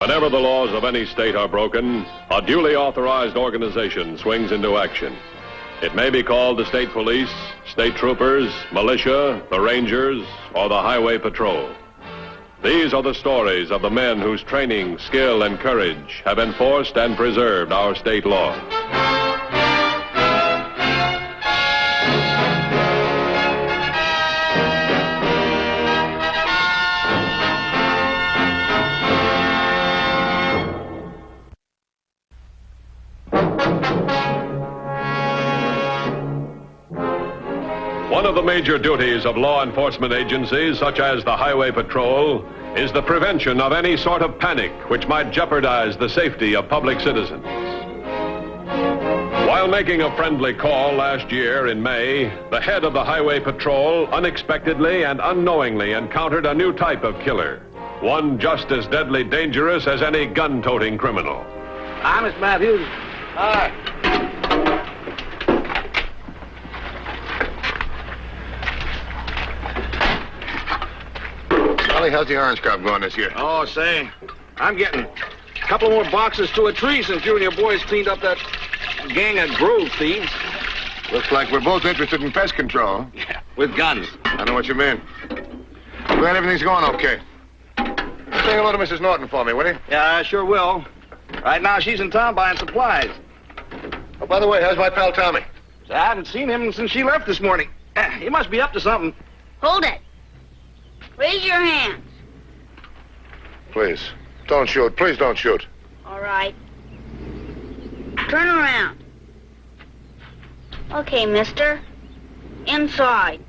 Whenever the laws of any state are broken, a duly authorized organization swings into action. It may be called the state police, state troopers, militia, the rangers, or the highway patrol. These are the stories of the men whose training, skill, and courage have enforced and preserved our state law. One of the major duties of law enforcement agencies, such as the Highway Patrol, is the prevention of any sort of panic which might jeopardize the safety of public citizens. While making a friendly call last year in May, the head of the Highway Patrol unexpectedly and unknowingly encountered a new type of killer, one just as deadly dangerous as any gun-toting criminal. Hi, Mr. Matthews. Hi. How's the orange crop going this year? Oh, say, I'm getting a couple more boxes to a tree since you and your boys cleaned up that gang of grove thieves. Looks like we're both interested in pest control. Yeah, with guns. I know what you mean. Glad everything's going okay. Say hello to Mrs. Norton for me, will you? Yeah, I sure will. Right now, she's in town buying supplies. Oh, by the way, how's my pal Tommy? I haven't seen him since she left this morning. He must be up to something. Hold it. Raise your hands. Please, don't shoot. Please don't shoot. All right. Turn around. Okay, mister. Inside.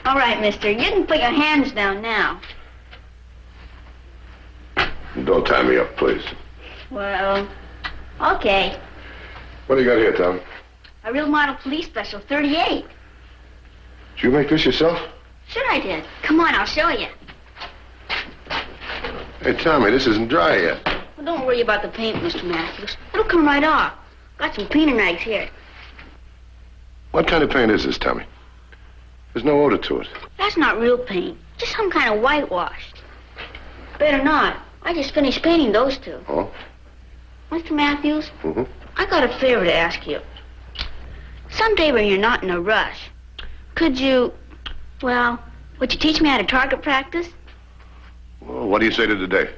All right, mister. You can put your hands down now. Don't tie me up, please. Well, okay. What do you got here, Tommy? A real model police special, 38. Did you make this yourself? Sure I did. Come on, I'll show you. Hey, Tommy, this isn't dry yet. Well, don't worry about the paint, Mr. Matthews. It'll come right off. Got some painting rags here. What kind of paint is this, Tommy? There's no odor to it. That's not real paint. Just some kind of whitewash. Better not. I just finished painting those two. Oh? Mr. Matthews, Mm-hmm. I got a favor to ask you. Someday when you're not in a rush, could you, well, would you teach me how to target practice? Well, what do you say to today?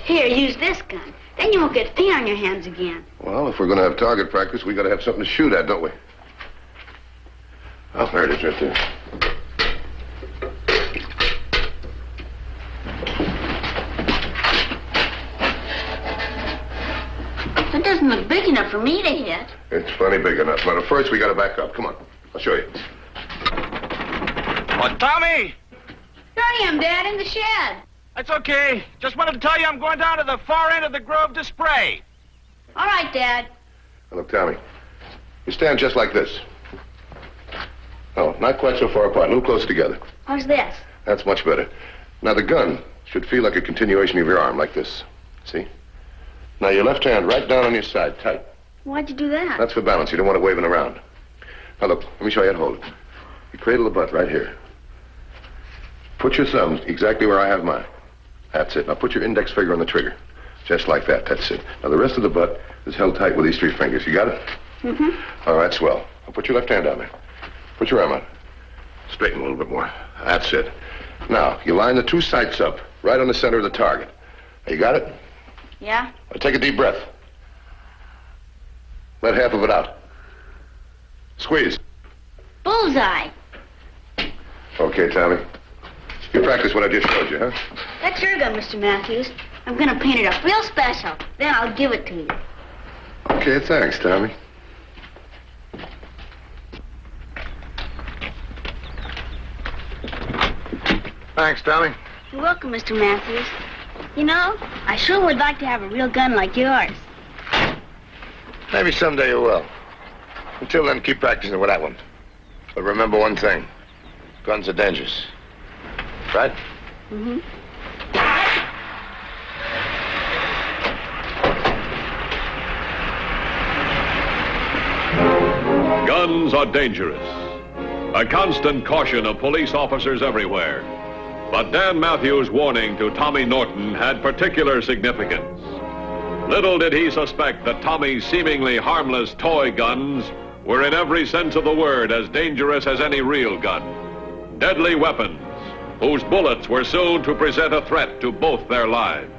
Here, use this gun. Then you won't get paint on your hands again. Well, if we're going to have target practice, we got to have something to shoot at, don't we? Oh, there it is right there. It doesn't look big enough for me to hit. It's plenty big enough. But first, we got to back up. Come on. I'll show you. What, Tommy? Here I am, Dad, in the shed. That's okay. Just wanted to tell you I'm going down to the far end of the grove to spray. All right, Dad. Now, look, Tommy, you stand just like this. Oh, not quite so far apart. A little closer together. How's this? That's much better. Now, the gun should feel like a continuation of your arm, like this. See? Now, your left hand right down on your side, tight. Why'd you do that? That's for balance. You don't want it waving around. Now, look, let me show you how to hold it. You cradle the butt right here. Put your thumb exactly where I have mine. That's it. Now, put your index finger on the trigger. Just like that. That's it. Now, the rest of the butt is held tight with these three fingers. You got it? Mm-hmm. All right, swell. Now, put your left hand down there. Put your arm out. Straighten a little bit more. That's it. Now, you line the two sights up, right on the center of the target. Now, you got it? Yeah? Now, take a deep breath. Let half of it out. Squeeze. Bullseye. Okay, Tommy. You practice what I just showed you, huh? That's your gun, Mr. Matthews. I'm gonna paint it up real special. Then I'll give it to you. Okay, thanks, Tommy. Thanks, Tommy. You're welcome, Mr. Matthews. You know, I sure would like to have a real gun like yours. Maybe someday you will. Until then, keep practicing with that one. But remember one thing. Guns are dangerous. Right? Mm-hmm. Guns are dangerous. A constant caution of police officers everywhere. But Dan Matthews' warning to Tommy Norton had particular significance. Little did he suspect that Tommy's seemingly harmless toy guns were in every sense of the word as dangerous as any real gun. Deadly weapons, whose bullets were soon to present a threat to both their lives.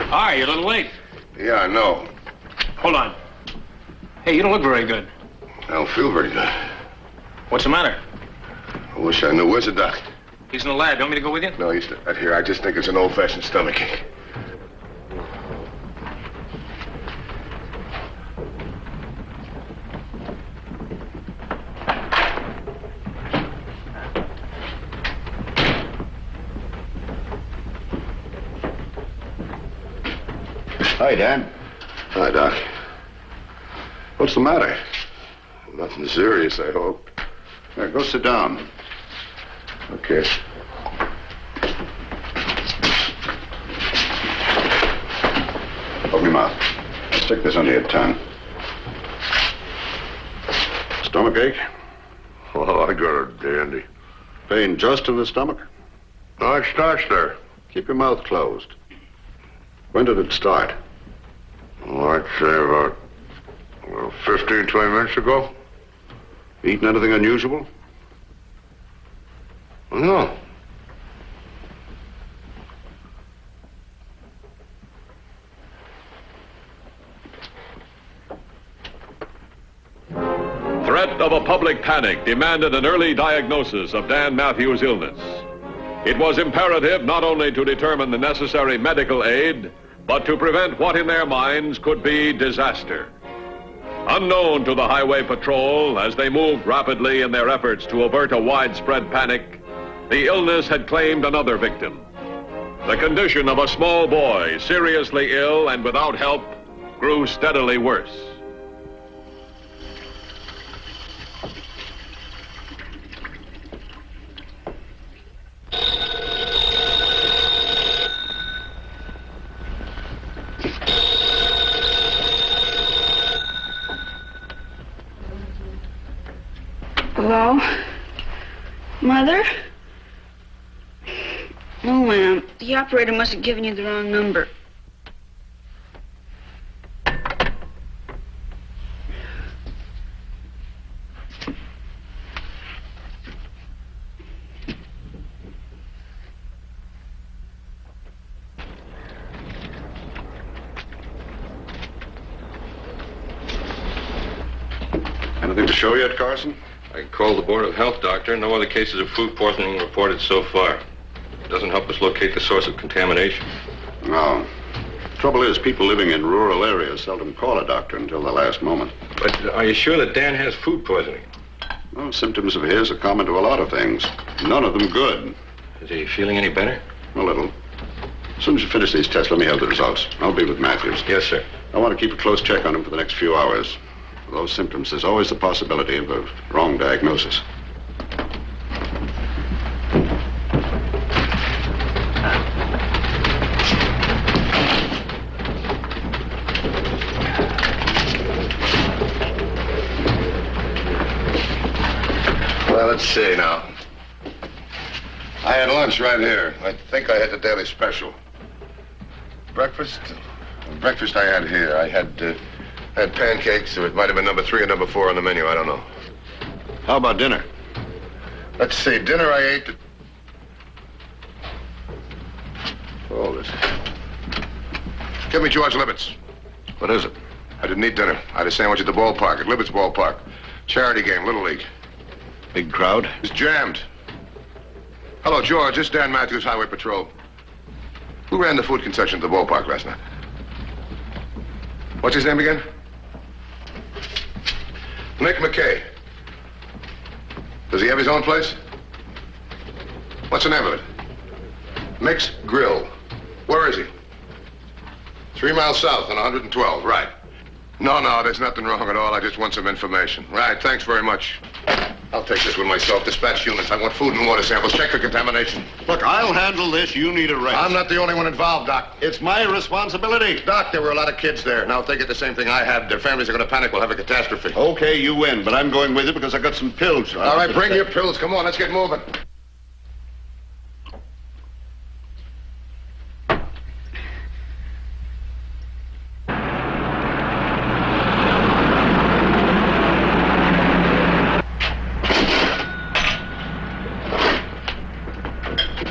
Hi, you're a little late. Yeah, I know. Hold on. Hey, you don't look very good. I don't feel very good. What's the matter? I wish I knew. Where's the doc? He's in the lab. You want me to go with you? No, he's right here. I just think it's an old-fashioned stomachache. Hi, Dan. Hi, Doc. What's the matter? Nothing serious, I hope. Here, go sit down. Okay. Open your mouth. Stick this under your tongue. Stomachache? Oh, I got it dandy. Pain just in the stomach? No, it starts there. Keep your mouth closed. When did it start? Oh, I'd say about 15, 20 minutes ago. Eaten anything unusual? No. Threat of a public panic demanded an early diagnosis of Dan Matthews' illness. It was imperative not only to determine the necessary medical aid, but to prevent what in their minds could be disaster. Unknown to the Highway Patrol, as they moved rapidly in their efforts to avert a widespread panic, the illness had claimed another victim. The condition of a small boy, seriously ill and without help, grew steadily worse. Hello? Mother? No, ma'am. The operator must have given you the wrong number. Anything to show yet, Carson? I called the Board of Health, Doctor. No other cases of food poisoning reported so far. It doesn't help us locate the source of contamination. No. Trouble is, people living in rural areas seldom call a doctor until the last moment. But are you sure that Dan has food poisoning? Well, symptoms of his are common to a lot of things. None of them good. Is he feeling any better? A little. As soon as you finish these tests, let me have the results. I'll be with Matthews. Yes, sir. I want to keep a close check on him for the next few hours. For those symptoms, there's always the possibility of a wrong diagnosis. Well, let's see now. I had lunch right here. I think I had the daily special. Breakfast I had here. I had pancakes, or it might have been number 3 or number 4 on the menu. I don't know. How about dinner? Let's see. Dinner I ate at... Hold it. Give me George Libbets. What is it? I didn't eat dinner. I had a sandwich at the ballpark, at Libbets Ballpark. Charity game, Little League. Big crowd? It's jammed. Hello, George. This is Dan Matthews, Highway Patrol. Who ran the food concession at the ballpark last night? What's his name again? Nick McKay. Does he have his own place? What's the name of it? Mick's Grill. Where is he? 3 miles south on 112, right. No, there's nothing wrong at all. I just want some information. Right, thanks very much. I'll take this with myself. Dispatch units. I want food and water samples. Check for contamination. Look, I'll handle this. You need a rest. I'm not the only one involved, Doc. It's my responsibility. Doc, there were a lot of kids there. Now, if they get the same thing I had, their families are going to panic. We'll have a catastrophe. Okay, you win, but I'm going with you because I got some pills. All right, bring your pills. Come on, let's get moving.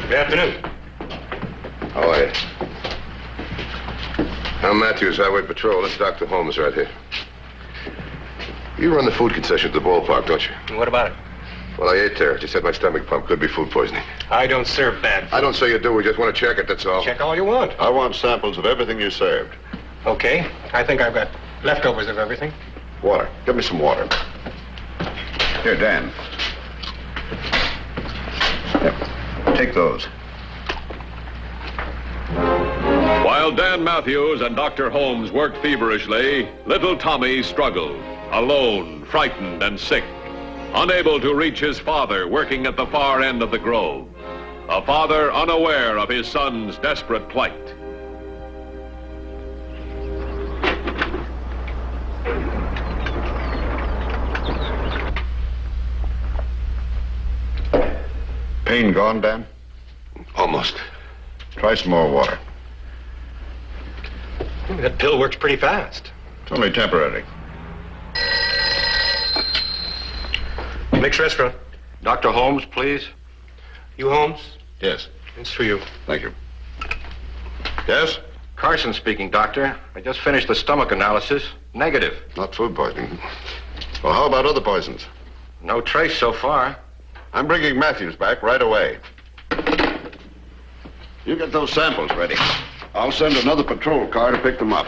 Good afternoon. How are you? I'm Matthews, Highway Patrol. This is Dr. Holmes right here. You run the food concession at the ballpark, don't you? What about it? Well, I ate there. She said my stomach pump could be food poisoning. I don't serve bad food. I don't say you do. We just want to check it, that's all. Check all you want. I want samples of everything you served. Okay. I think I've got leftovers of everything. Water. Give me some water. Here, Dan. Yep. Take those. While Dan Matthews and Dr. Holmes worked feverishly, little Tommy struggled, alone, frightened, and sick, unable to reach his father working at the far end of the grove, a father unaware of his son's desperate plight. Pain gone, Dan? Almost. Try some more water. That pill works pretty fast. It's only temporary. Mick's Restaurant. Dr. Holmes, please. You Holmes? Yes. It's for you. Thank you. Yes? Carson speaking, Doctor. I just finished the stomach analysis. Negative. Not food poisoning. Well, how about other poisons? No trace so far. I'm bringing Matthews back right away. You get those samples ready. I'll send another patrol car to pick them up.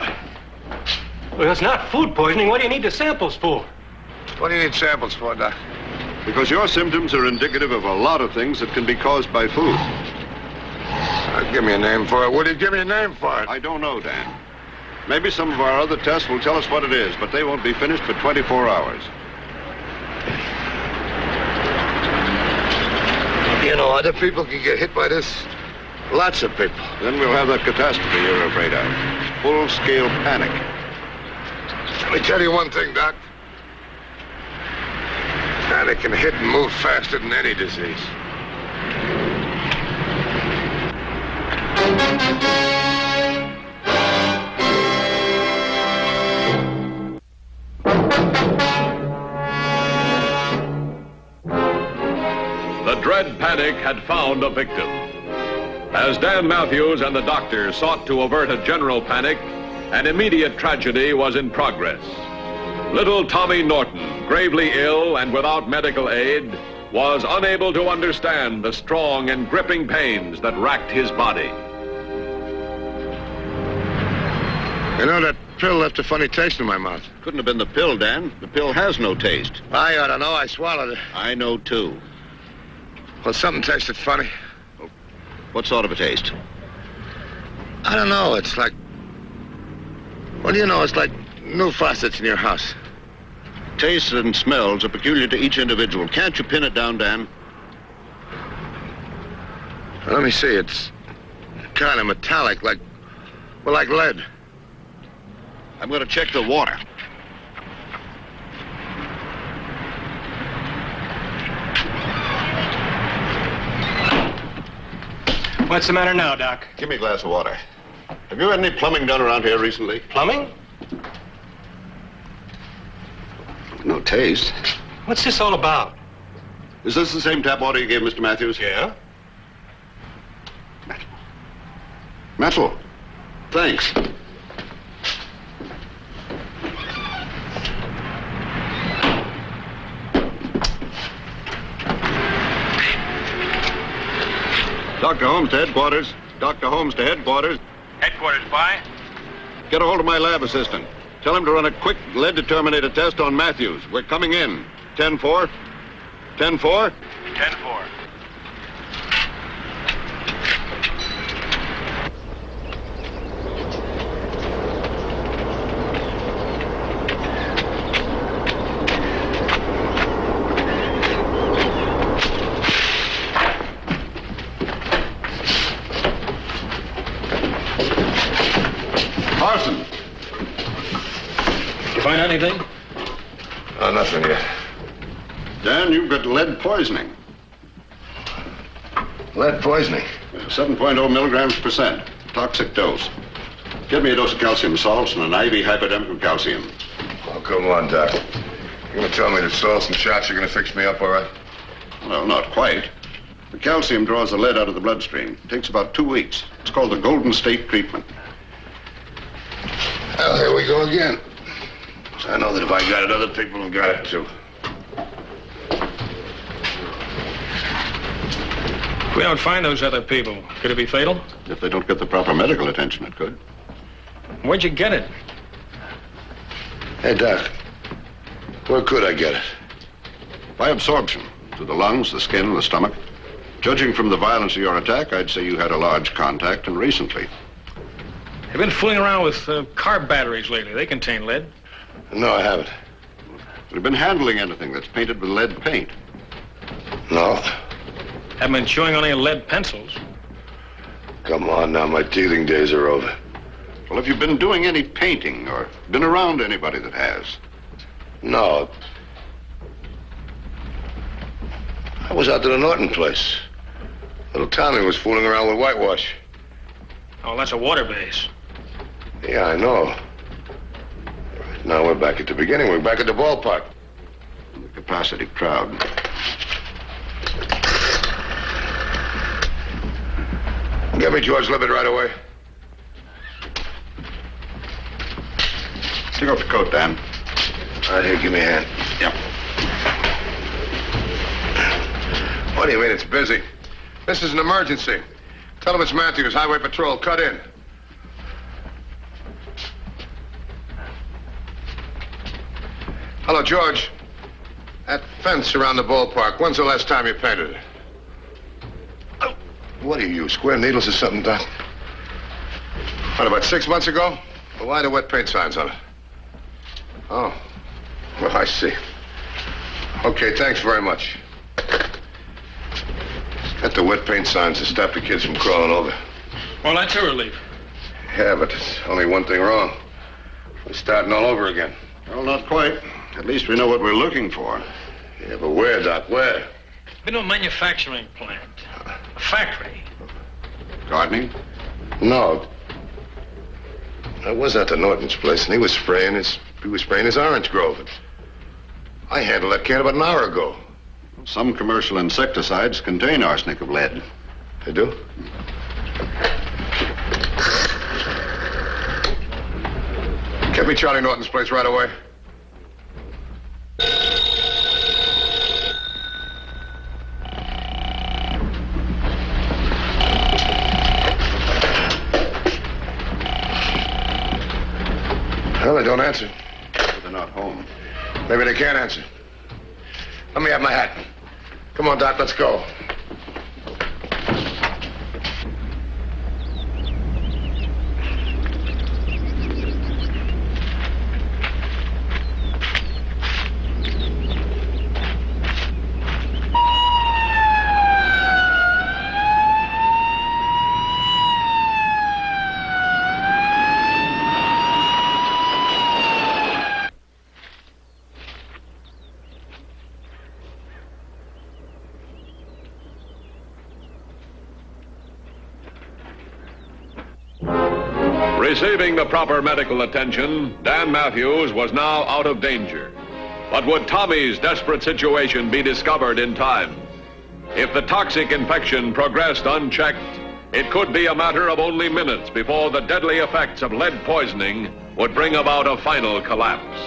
Well, it's not food poisoning. What do you need the samples for? What do you need samples for, Doc? Because your symptoms are indicative of a lot of things that can be caused by food. Give me a name for it. What do you give me a name for it? I don't know, Dan. Maybe some of our other tests will tell us what it is, but they won't be finished for 24 hours. You know, other people can get hit by this. Lots of people. Then we'll have that catastrophe you're afraid of. Full-scale panic. Let me tell you one thing, Doc. Panic can hit and move faster than any disease. The dread panic had found a victim. As Dan Matthews and the doctor sought to avert a general panic, an immediate tragedy was in progress. Little Tommy Norton, gravely ill and without medical aid, was unable to understand the strong and gripping pains that racked his body. You know, that pill left a funny taste in my mouth. Couldn't have been the pill, Dan. The pill has no taste. I ought to know. I swallowed it. I know, too. Well, something tasted funny. What sort of a taste? I don't know. It's like... Well, you know, it's like new faucets in your house. Tastes and smells are peculiar to each individual. Can't you pin it down, Dan? Well, let me see. It's kind of metallic, like... Well, like lead. I'm going to check the water. What's the matter now, Doc? Give me a glass of water. Have you had any plumbing done around here recently? Plumbing? No taste. What's this all about? Is this the same tap water you gave Mr. Matthews? Yeah? Metal. Thanks. Dr. Holmes to headquarters. Dr. Holmes to headquarters. Headquarters, by. Get a hold of my lab assistant. Tell him to run a quick lead determinator test on Matthews. We're coming in. 10-4. 10-4. 10-4. Carson. You find anything? Oh, nothing yet. Dan, you've got lead poisoning. Lead poisoning. 7.0 milligrams percent. Toxic dose. Get me a dose of calcium salts and an IV hypodermic of calcium. Oh, come on, Doc. You're going to tell me that salts and shots are going to fix me up all right? Well, not quite. The calcium draws the lead out of the bloodstream. It takes about 2 weeks. It's called the Golden State treatment. Well, here we go again. So I know that if I got it, other people have got it, too. If we don't find those other people, could it be fatal? If they don't get the proper medical attention, it could. Where'd you get it? Hey, Doc. Where could I get it? By absorption. To the lungs, the skin, the stomach. Judging from the violence of your attack, I'd say you had a large contact, and recently. You've been fooling around with car batteries lately. They contain lead. No, I haven't. Have you been handling anything that's painted with lead paint? No? Haven't been chewing on any lead pencils. Come on now, my teething days are over. Well, have you been doing any painting or been around anybody that has? No. I was out to the Norton place. Little Tommy was fooling around with whitewash. Oh, that's a water base. Yeah, I know. Right now we're back at the beginning. We're back at the ballpark. The capacity crowd. Get me George Libet right away. Take off your coat, Dan. All right, here, give me a hand. Yep. What do you mean it's busy? This is an emergency. Tell him it's Matthews, Highway Patrol. Cut in. Hello, George. That fence around the ballpark, when's the last time you painted it? Oh, what are you, square needles or something, Doc? What, about 6 months ago? Well, why the wet paint signs on it? Oh, well, I see. Okay, thanks very much. Got the wet paint signs to stop the kids from crawling over. Well, that's a relief. Yeah, but there's only one thing wrong. We're starting all over again. Well, not quite. At least we know what we're looking for. Yeah, but where, Doc? Where? Been to a manufacturing plant. A factory. Gardening? No. I was at the Norton's place, and he was spraying his orange grove. I handled that can about an hour ago. Some commercial insecticides contain arsenic of lead. They do? Get me Charlie Norton's place right away. Well, they don't answer. But they're not home. Maybe they can't answer. Let me have my hat. Come on, Doc, let's go. Receiving the proper medical attention, Dan Matthews was now out of danger. But would Tommy's desperate situation be discovered in time? If the toxic infection progressed unchecked, it could be a matter of only minutes before the deadly effects of lead poisoning would bring about a final collapse.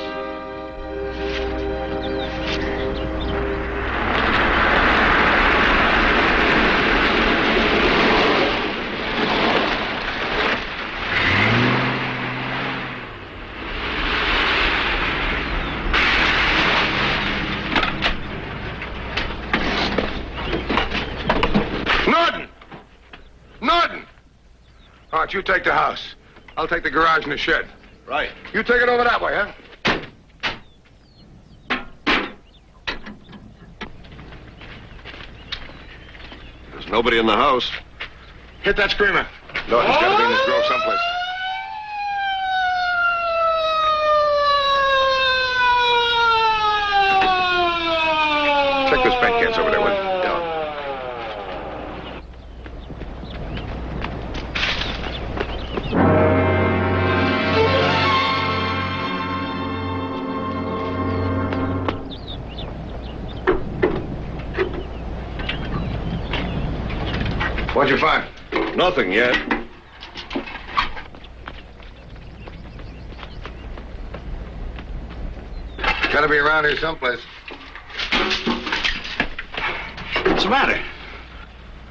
out. You take the house. I'll take the garage and the shed. Right. You take it over that way, huh? There's nobody in the house. Hit that screamer. No, he's got to be in this grove someplace. Check those paint cans over there, will you? Down. What'd you find? Nothing yet. Gotta be around here someplace. What's the matter?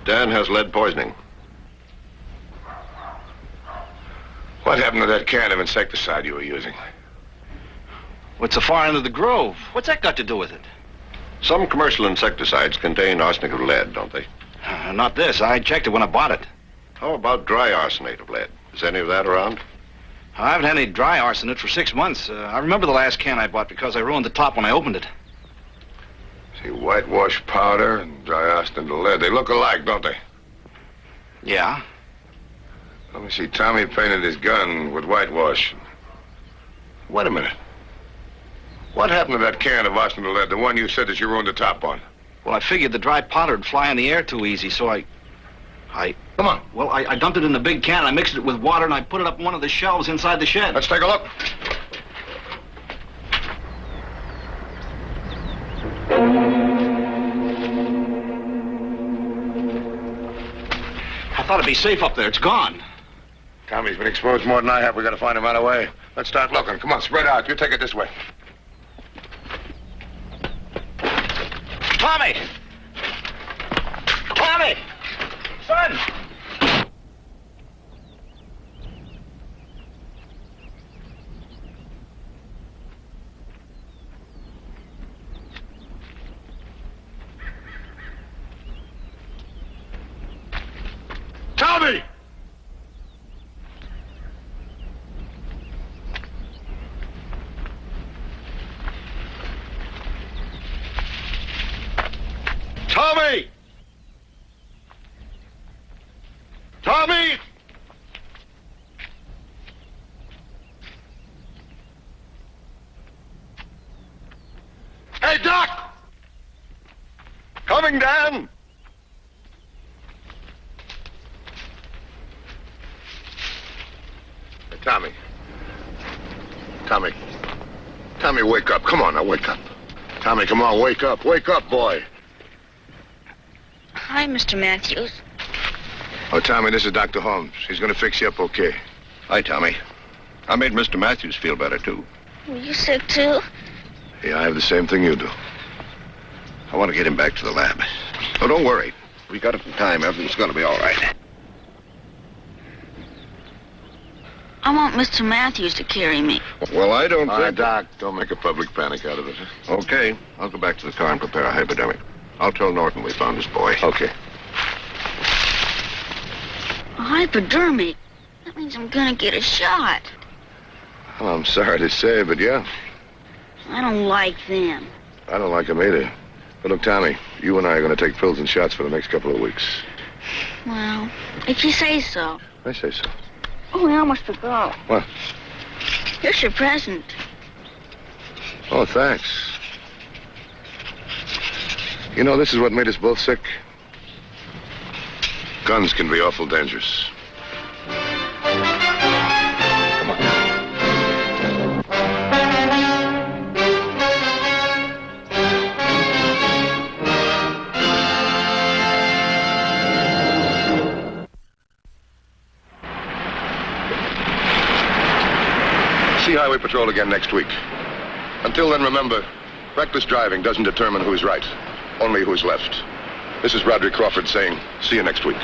Dan has lead poisoning. What happened to that can of insecticide you were using? What's the far end of the grove? What's that got to do with it? Some commercial insecticides contain arsenic of lead, don't they? Not this. I checked it when I bought it. How about dry arsenate of lead? Is any of that around? I haven't had any dry arsenate for 6 months. I remember the last can I bought because I ruined the top when I opened it. See, whitewash powder and dry arsenate of lead. They look alike, don't they? Yeah. Let me see. Tommy painted his gun with whitewash. Wait a minute. What happened to that can of arsenate of lead, the one you said that you ruined the top on? Well, I figured the dry powder would fly in the air too easy, so I... Come on. Well, I dumped it in a big can, I mixed it with water, and I put it up on one of the shelves inside the shed. Let's take a look. I thought it'd be safe up there. It's gone. Tommy's been exposed more than I have. We gotta find him right away. Let's start looking. Come on, spread out. You take it this way. Tommy! Tommy! Son! Tommy! Tommy! Tommy! Hey, Doc! Coming down! Hey, Tommy. Tommy, wake up. Come on now, wake up. Tommy, come on, wake up. Wake up, boy. Hi, Mr. Matthews. Oh, Tommy, this is Dr. Holmes. He's gonna fix you up okay. Hi, Tommy. I made Mr. Matthews feel better, too. Were you sick, too? Yeah, I have the same thing you do. I want to get him back to the lab. Oh, don't worry. We got it in time. Everything's going to be all right. I want Mr. Matthews to carry me. Well, I don't All right, think... Doc, don't make a public panic out of it. Okay. I'll go back to the car and prepare a hypodermic. I'll tell Norton we found his boy. Okay. A hypodermic? That means I'm gonna get a shot. Well, I'm sorry to say, but yeah, I don't like them. I don't like him either. But look, Tommy, you and I are going to take pills and shots for the next couple of weeks. Well, if you say so. I say so. Oh, we almost forgot. What? Here's your present. Oh, thanks. You know, this is what made us both sick. Guns can be awful dangerous. Come on. See Highway Patrol again next week. Until then, remember, reckless driving doesn't determine who's right, only who's left. This is Roderick Crawford saying, see you next week.